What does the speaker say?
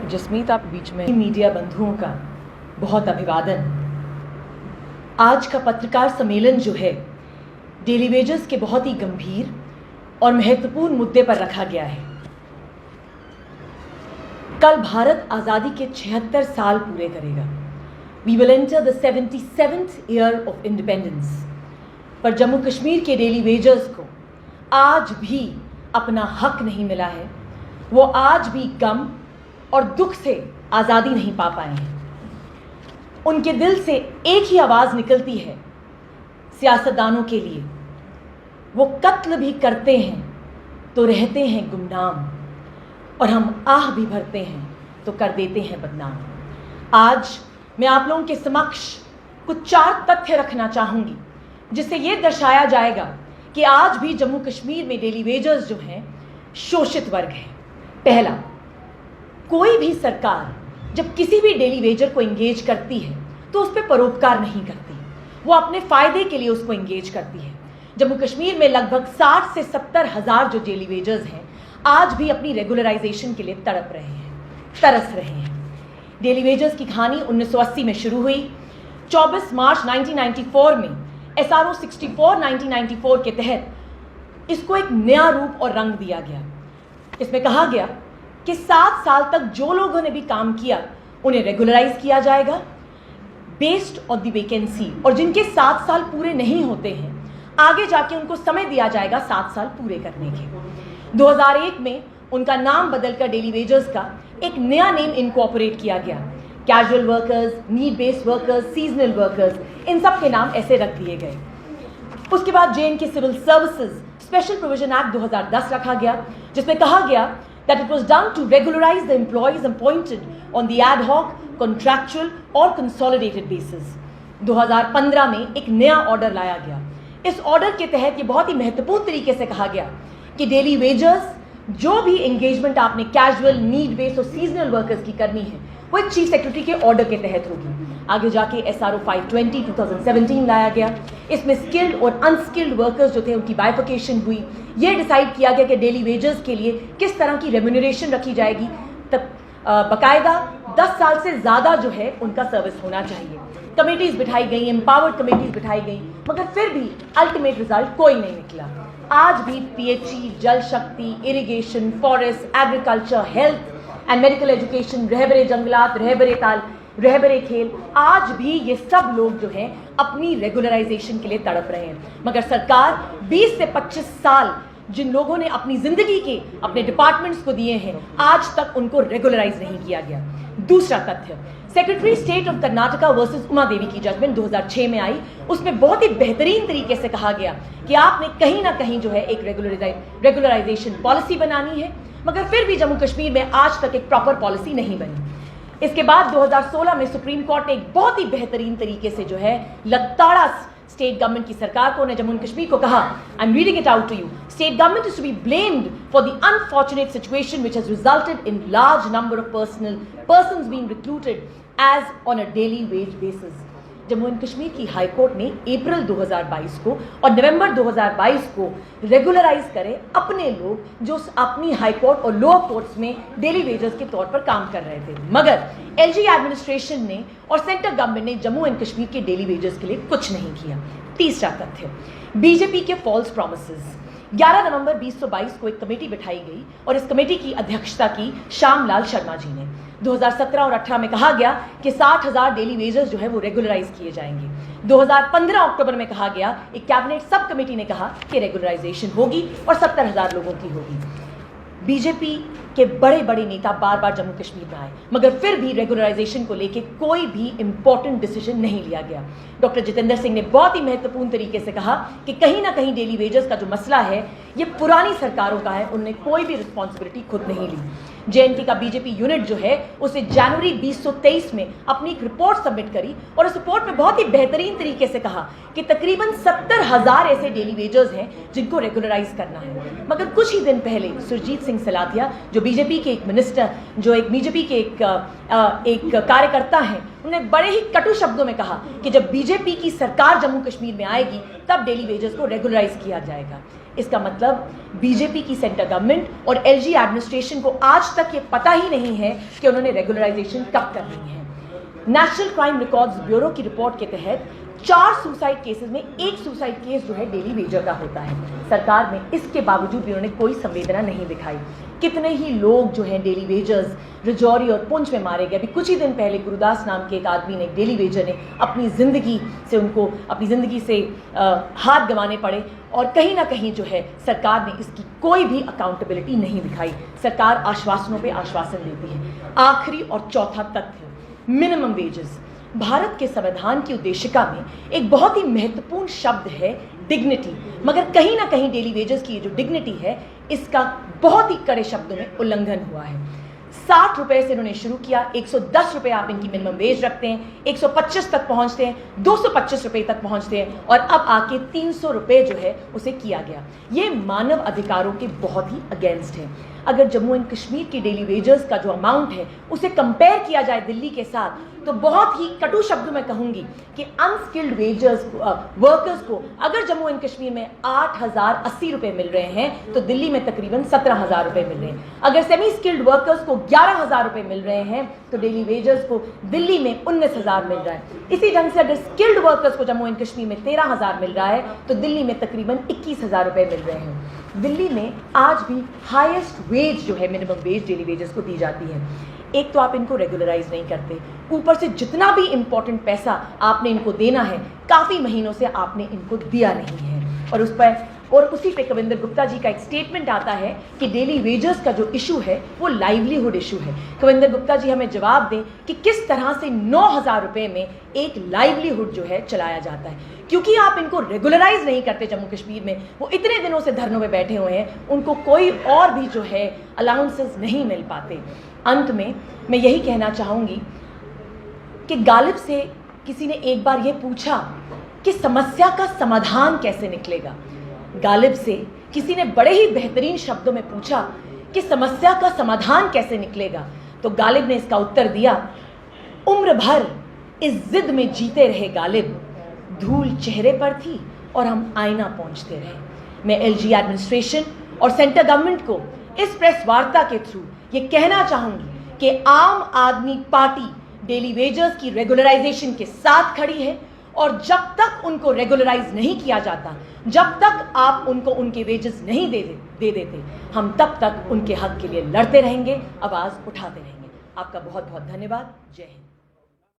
जसमीत, आप बीच में। मीडिया बंधुओं का बहुत अभिवादन। आज का पत्रकार सम्मेलन जो है डेली वेजेस के बहुत ही गंभीर और महत्वपूर्ण मुद्दे पर रखा गया है। कल भारत आज़ादी के 76 साल पूरे करेगा। We will enter the 77th year of independence. पर जम्मू कश्मीर के डेली वेजर्स को आज भी अपना हक नहीं मिला है। वो आज भी गम और दुख से आज़ादी नहीं पा पाए हैं। उनके दिल से एक ही आवाज़ निकलती है सियासतदानों के लिए। वो कत्ल भी करते हैं तो रहते हैं गुमनाम, और हम आह भी भरते हैं तो कर देते हैं बदनाम। आज मैं आप लोगों के समक्ष कुछ 4 तथ्य रखना चाहूँगी जिससे ये दर्शाया जाएगा कि आज भी जम्मू कश्मीर में डेली वेजर्स जो हैं शोषित वर्ग हैं। पहला, कोई भी सरकार जब किसी भी डेली वेजर को एंगेज करती है तो उस पर परोपकार नहीं करती, वो अपने फ़ायदे के लिए उसको एंगेज करती है। जम्मू कश्मीर में लगभग 60 से 70 हज़ार जो डेली वेजर्स हैं आज भी अपनी रेगुलराइजेशन के लिए तड़प रहे हैं, तरस रहे हैं। डेली वेजर्स की कहानी 1980 में शुरू हुई। 24 मार्च 1994 में SRO 64 1994 के तहत इसको एक नया रूप और रंग दिया गया। इसमें कहा गया कि 7 साल तक जो लोगों ने भी काम किया उन्हें रेगुलराइज किया जाएगा बेस्ड ऑन द वैकेंसी, और जिनके 7 साल पूरे नहीं होते हैं आगे जाके उनको समय दिया जाएगा 7 साल पूरे करने के। 2001 में उनका नाम बदलकर डेली वेजर्स का एक नया नेम इनकॉर्पोरेट किया गया। Casual workers, need based workers, seasonal workers, इन सब के नाम ऐसे रख दिए गए। उसके बाद JNK civil services special provision act 2010 रखा गया, जिसमें कहा गया that it was done to regularize the employees appointed on the ad hoc, contractual और consolidated basis। 2015 में एक नया ऑर्डर लाया गया। इस ऑर्डर के तहत ये बहुत ही महत्वपूर्ण तरीके से कहा गया कि डेली वेजर्स जो भी एंगेजमेंट आपने कैजुअल, नीड बेस्ड और सीजनल वर्कर्स की करनी है वो एक चीफ सेक्रेटरी के ऑर्डर के तहत होगी। आगे जाके SRO 520 2017 लाया गया। इसमें स्किल्ड और अनस्किल्ड वर्कर्स जो थे उनकी बाइफिकेशन हुई। ये डिसाइड किया गया कि डेली वेजर्स के लिए किस तरह की रेम्यूनरेशन रखी जाएगी। तब बाकायदा 10 साल से ज़्यादा जो है उनका सर्विस होना चाहिए। कमेटीज़ बिठाई गई, एम्पावर्ड कमेटीज़ बिठाई गई, मगर फिर भी अल्टीमेट रिजल्ट कोई नहीं निकला। आज भी PHE, Jal Shakti, irrigation, forest, agriculture, health and medical education, रहबरे जंगलात, रहबरे ताल, रहबरे खेल, आज भी ये सब लोग जो हैं अपनी रेगुलराइजेशन के लिए तड़प रहे हैं। मगर सरकार 20 से 25 साल जिन लोगों ने अपनी जिंदगी के अपने डिपार्टमेंट्स को दिए हैं आज तक उनको रेगुलराइज नहीं किया गया। दूसरा तथ्य, secretary state of Karnataka versus Uma Devi की जजमेंट 2006 में आई। उसमें बहुत ही बेहतरीन तरीके से कहा गया कि आपने कहीं ना कहीं जो है एक रेगुलराइजेशन पॉलिसी बनानी है, मगर फिर भी जम्मू कश्मीर में आज तक एक प्रॉपर पॉलिसी नहीं बनी। इसके बाद 2016 में सुप्रीम कोर्ट ने एक बहुत ही बेहतरीन तरीके से जो है लगताड़ा स्टेट गवर्नमेंट की सरकार को, जम्मू एंड कश्मीर को कहा, I am reading it out to you, state government is to be blamed for the unfortunate situation which has resulted in large number of persons being recruited as on a daily wage basis. Jammu and Kashmir की high court ने अप्रैल 2022 को और नवंबर 2022 को regularise करे अपने लोग जो अपनी हाई कोर्ट और लोअर कोर्ट्स में डेली वेजर्स के तौर पर काम कर रहे थे। मगर LG एडमिनिस्ट्रेशन ने और सेंट्रल गवर्नमेंट ने जम्मू एंड कश्मीर के डेली वेजर्स के लिए कुछ नहीं किया। तीसरा तथ्य, बीजेपी के फॉल्स प्रॉमिसेस। 11 नवंबर 2022 को एक कमेटी बिठाई गई और इस कमेटी की अध्यक्षता की श्यामलाल शर्मा जी ने। 2017 और 18 में कहा गया कि 60,000 डेली वेजर्स जो है वो रेगुलराइज किए जाएंगे। 2015 अक्टूबर में कहा गया, एक कैबिनेट सब कमेटी ने कहा कि रेगुलराइजेशन होगी और 70,000 लोगों की होगी। बीजेपी के बड़े बड़े नेता बार बार जम्मू कश्मीर में आए, मगर फिर भी रेगुलराइजेशन को लेकर कोई भी इंपॉर्टेंट डिसीजन नहीं लिया गया। डॉक्टर जितेंद्र सिंह ने बहुत ही महत्वपूर्ण तरीके से कहा कि कहीं ना कहीं डेली वेजर्स का जो मसला है ये पुरानी सरकारों का है, उन्होंने कोई भी रिस्पॉन्सिबिलिटी खुद नहीं ली। JNK का बीजेपी यूनिट जो है उसे जनवरी 2023 में अपनी एक रिपोर्ट सबमिट करी और उस रिपोर्ट में बहुत ही बेहतरीन तरीके से कहा कि तकरीबन 70,000 ऐसे डेली वेजर्स हैं जिनको रेगुलराइज करना है। मगर कुछ ही दिन पहले सुरजीत सिंह सलाथिया जो बीजेपी के एक मिनिस्टर, जो एक बीजेपी के एक कार्यकर्ता हैं, उन्होंने बड़े ही कटु शब्दों में कहा कि जब बीजेपी की सरकार जम्मू कश्मीर में आएगी तब डेली वेजर्स को रेगुलराइज किया जाएगा। इसका मतलब बीजेपी की सेंटर गवर्नमेंट और एलजी एडमिनिस्ट्रेशन को आज तक ये पता ही नहीं है कि उन्होंने रेगुलराइजेशन कब करनी है। नेशनल क्राइम रिकॉर्ड्स ब्यूरो की रिपोर्ट के तहत 4 सुसाइड केसेस में 1 सुसाइड केस जो है डेली वेजर का होता है। सरकार ने इसके बावजूद भी उन्होंने कोई संवेदना नहीं दिखाई। कितने ही लोग जो हैं डेली वेजर्स रजौरी और पुंछ में मारे गए। अभी कुछ ही दिन पहले गुरुदास नाम के एक आदमी ने, डेली वेजर ने, अपनी ज़िंदगी से हाथ गंवाने पड़े और कहीं ना कहीं जो है सरकार ने इसकी कोई भी अकाउंटेबिलिटी नहीं दिखाई। सरकार आश्वासनों पे आश्वासन देती है। आखिरी और चौथा तथ्य, मिनिमम वेजेस। भारत के संविधान की उद्देशिका में एक बहुत ही महत्वपूर्ण शब्द है डिग्निटी, मगर कहीं ना कहीं डेली वेजेस की जो डिग्निटी है इसका बहुत ही कड़े शब्दों में उल्लंघन हुआ है। 60 रुपए से इन्होंने शुरू किया, 110 रुपए आप इनकी मिनिमम वेज रखते हैं, 125 तक पहुंचते हैं, 225 रुपए तक पहुंचते हैं और अब आके 300 रुपए जो है उसे किया गया। ये मानव अधिकारों के बहुत ही अगेंस्ट है। अगर जम्मू एंड कश्मीर की डेली वेजर्स का जो अमाउंट है उसे कंपेयर किया जाए दिल्ली के साथ, तो बहुत ही कटु शब्दों में कहूंगी कि अनस्किल्ड वर्कर्स को अगर जम्मू एंड कश्मीर में 8,080 रुपए मिल रहे हैं तो दिल्ली में तकरीबन 17,000 रुपए मिल रहे हैं। अगर सेमी स्किल्ड वर्कर्स को 11,000 रुपए मिल रहे हैं तो डेली वेजर्स को दिल्ली में 19,000 मिल रहा है। इसी ढंग से अगर स्किल्ड वर्कर्स को जम्मू एंड कश्मीर में 13,000 मिल रहा है तो दिल्ली में तकरीबन 21,000 रुपए मिल रहे हैं। दिल्ली में आज भी हाईएस्ट वेज जो है मिनिमम वेज डेली वेजेस को दी जाती है। एक तो आप इनको रेगुलराइज नहीं करते, ऊपर से जितना भी इंपॉर्टेंट पैसा आपने इनको देना है काफ़ी महीनों से आपने इनको दिया नहीं है। और उसी पे कविंदर गुप्ता जी का एक स्टेटमेंट आता है कि डेली वेजर्स का जो इशू है वो लाइवलीहुड इशू है। कविंदर गुप्ता जी हमें जवाब दें कि किस तरह से 9,000 रुपए में एक लाइवलीहुड जो है चलाया जाता है। क्योंकि आप इनको रेगुलराइज नहीं करते जम्मू कश्मीर में, वो इतने दिनों से धरनों में बैठे हुए हैं, उनको कोई और भी जो है अलाउंसेस नहीं मिल पाते। अंत में मैं यही कहना चाहूँगी कि गालिब से किसी ने एक बार ये पूछा कि समस्या का समाधान कैसे निकलेगा। गालिब से किसी ने बड़े ही बेहतरीन शब्दों में पूछा कि समस्या का समाधान कैसे निकलेगा, तो गालिब ने इसका उत्तर दिया, उम्र भर इस जिद में जीते रहे गालिब, धूल चेहरे पर थी और हम आईना पहुंचते रहे। मैं एलजी एडमिनिस्ट्रेशन और सेंटर गवर्नमेंट को इस प्रेस वार्ता के थ्रू ये कहना चाहूंगी कि आम आदमी पार्टी डेली वेजर्स की रेगुलराइजेशन के साथ खड़ी है और जब तक उनको रेगुलराइज नहीं किया जाता, जब तक आप उनको उनके वेजेस नहीं दे देते, हम तब तक उनके हक के लिए लड़ते रहेंगे, आवाज़ उठाते रहेंगे। आपका बहुत बहुत धन्यवाद। जय हिंद।